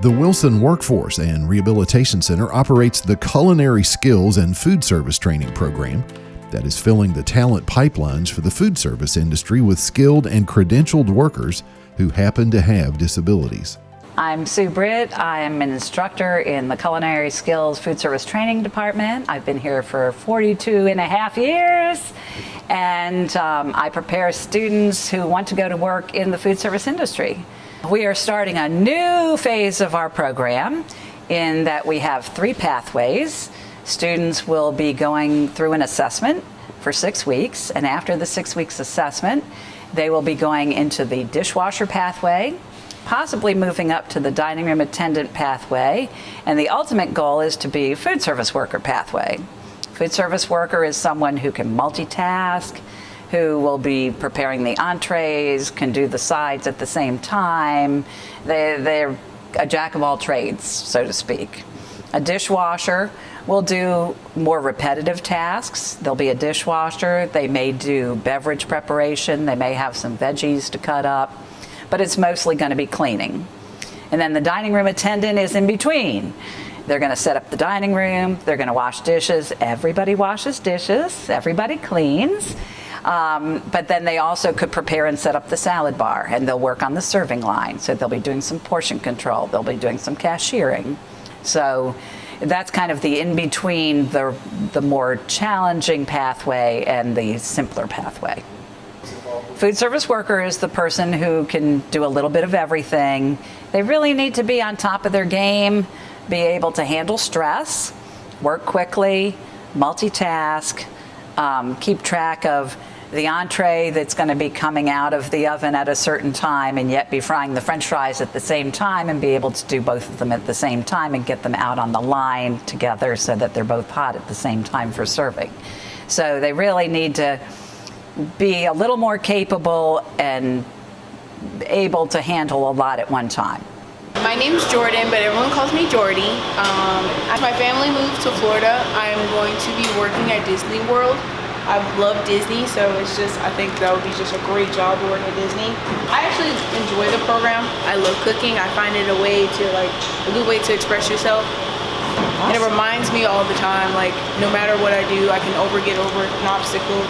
The Wilson Workforce and Rehabilitation Center operates the Culinary Skills and Food Service Training Program that is filling the talent pipelines for the food service industry with skilled and credentialed workers who happen to have disabilities. I'm Sue Britt. I am an instructor in the Culinary Skills Food Service Training Department. I've been here for 42 and a half years, and I prepare students who want to go to work in the food service industry. We are starting a new phase of our program in that we have 3 pathways. Students will be going through an assessment for 6 weeks, and after the 6 weeks assessment, they will be going into the dishwasher pathway, possibly moving up to the dining room attendant pathway, and the ultimate goal is to be food service worker pathway. Food service worker is someone who can multitask, who will be preparing the entrees, can do the sides at the same time. They're a jack of all trades, so to speak. A dishwasher will do more repetitive tasks. There'll be a dishwasher. They may do beverage preparation. They may have some veggies to cut up, but it's mostly going to be cleaning. And then the dining room attendant is in between. They're going to set up the dining room. They're going to wash dishes. Everybody washes dishes. Everybody cleans. But then they also could prepare and set up the salad bar, and they'll work on the serving line. So they'll be doing some portion control. They'll be doing some cashiering. So that's kind of the in-between the more challenging pathway and the simpler pathway. Food service worker is the person who can do a little bit of everything. They really need to be on top of their game, be able to handle stress, work quickly, multitask, keep track of the entree that's going to be coming out of the oven at a certain time, and yet be frying the French fries at the same time, and be able to do both of them at the same time and get them out on the line together so that they're both hot at the same time for serving. So they really need to be a little more capable and able to handle a lot at one time. My name's Jordan, but everyone calls me Jordy. As my family moves to Florida, I'm going to be working at Disney World. I love Disney, so I think that would be just a great job to work at Disney. I actually enjoy the program. I love cooking. I find it a good way to express yourself. And it reminds me all the time, no matter what I do, I can get over an obstacle.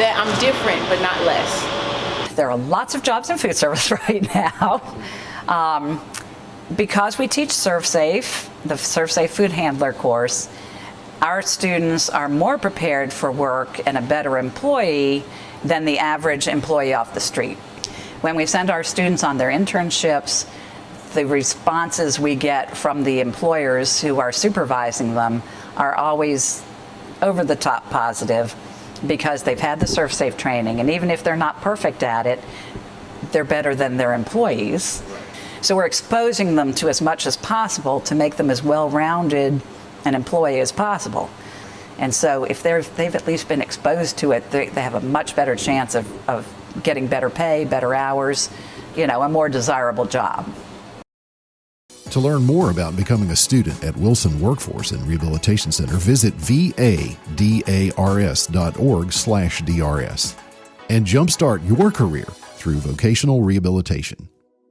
That I'm different, but not less. There are lots of jobs in food service right now. Because we teach ServSafe, the ServSafe food handler course, our students are more prepared for work and a better employee than the average employee off the street. When we send our students on their internships, the responses we get from the employers who are supervising them are always over the top positive, because they've had the ServSafe training, and even if they're not perfect at it, they're better than their employees. So we're exposing them to as much as possible to make them as well-rounded an employee as possible. And so if they've at least been exposed to it, they have a much better chance of getting better pay, better hours, a more desirable job. To learn more about becoming a student at Wilson Workforce and Rehabilitation Center, visit vadars.org/DRS and jumpstart your career through vocational rehabilitation.